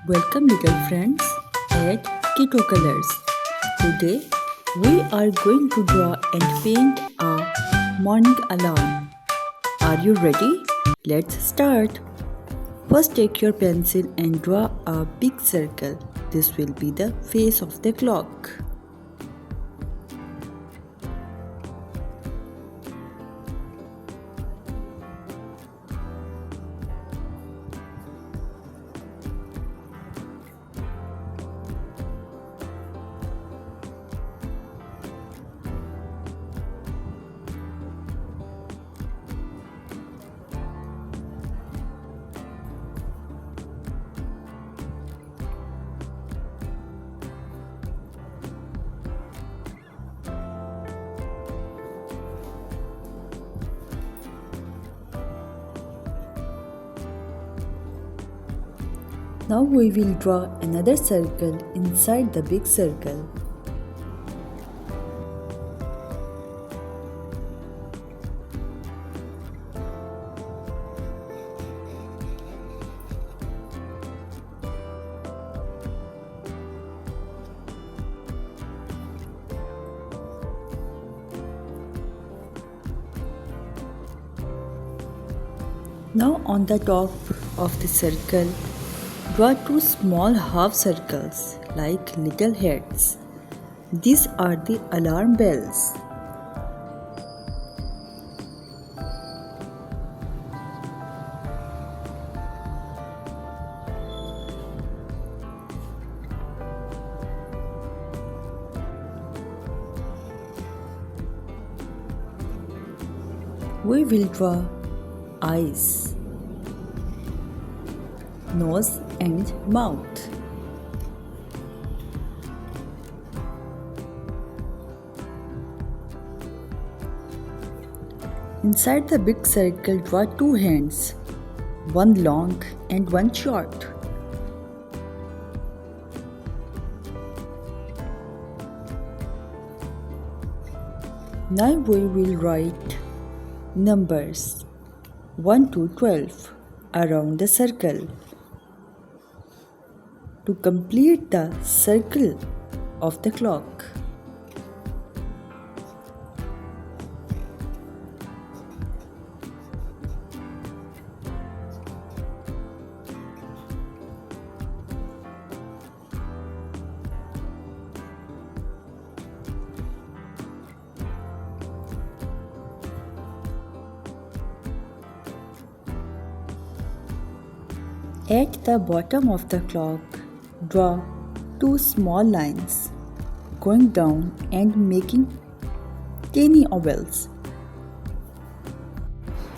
Welcome little friends at Keto Colors. Today we are going to draw and paint a morning alarm. Are you ready? Let's start. First take your pencil and draw a big circle. This will be the face of the clock. Now we will draw another circle inside the big circle. Now on the top of the circle, draw two small half circles like little heads. These are the alarm bells. We will draw eyes, nose and mouth. Inside the big circle, draw two hands, one long and one short. Now we will write numbers 1 to 12 around the circle. To complete the circle of the clock. At the bottom of the clock, draw two small lines going down and making tiny ovals.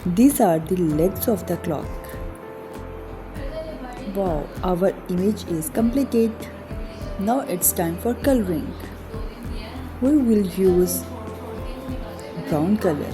These are the legs of the clock. Wow, our image is completed. Now it's time for coloring. We will use brown color.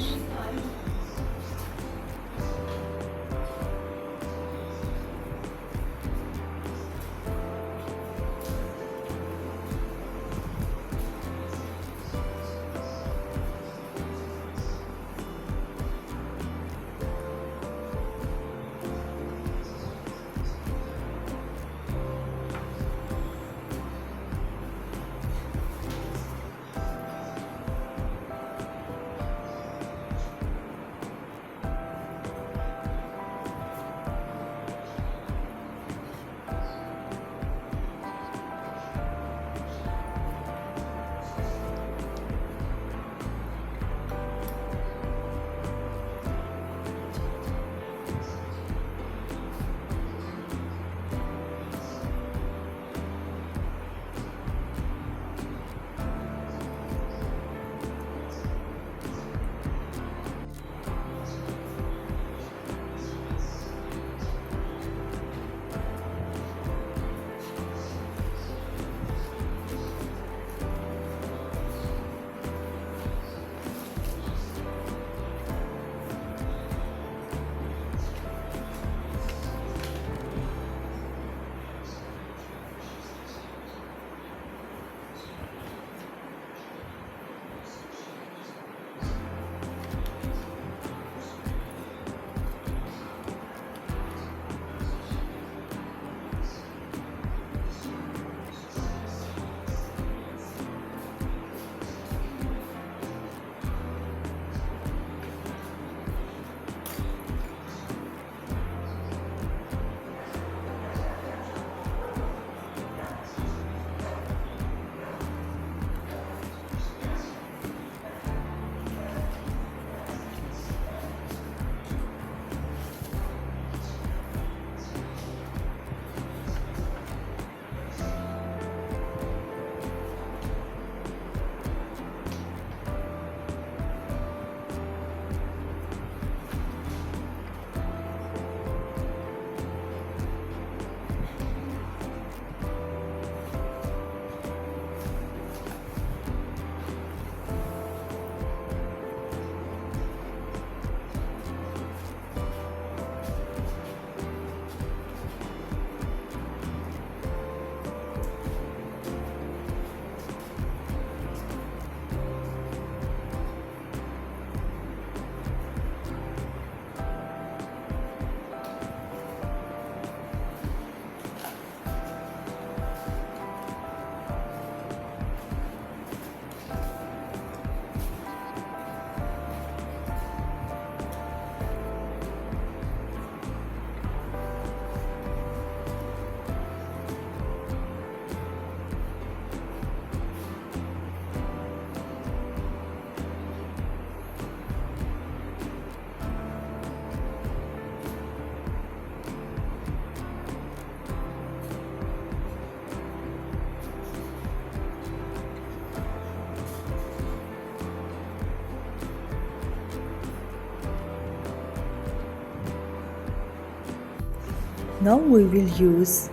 Now we will use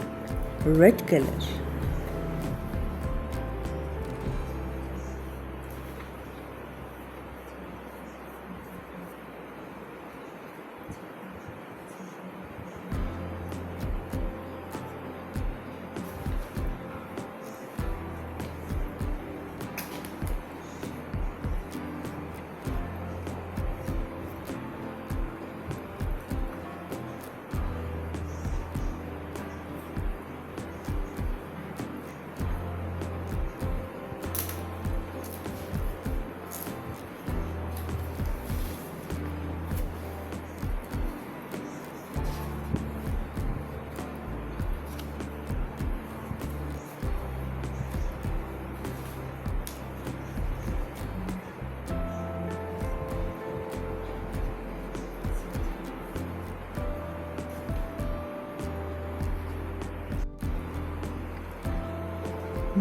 red color.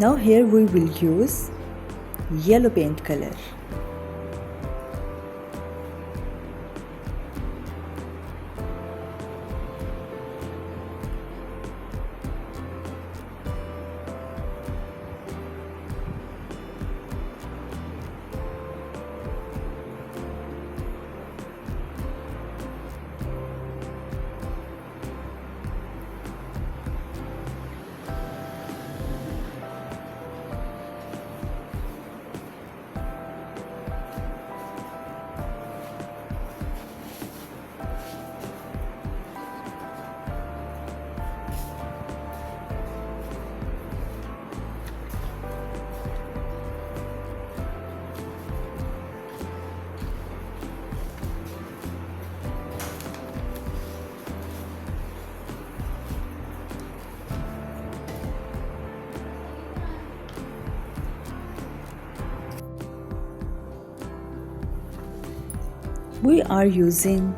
Now here we will use yellow paint color. We are using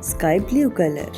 sky blue color.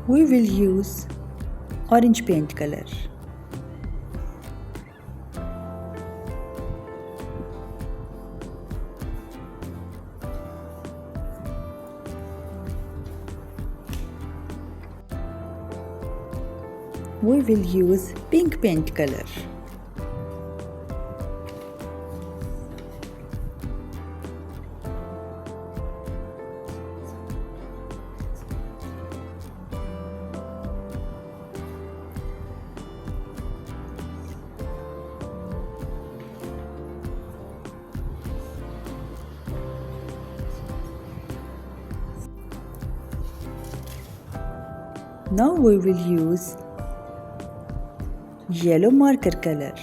We will use orange paint color. We will use pink paint color. Now we will use yellow marker color.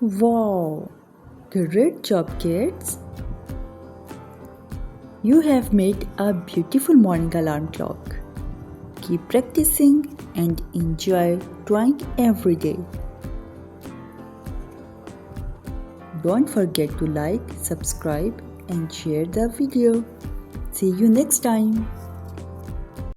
Wow! Great job, kids! You have made a beautiful morning alarm clock. Keep practicing and enjoy drawing every day. Don't forget to like, subscribe, and share the video. See you next time.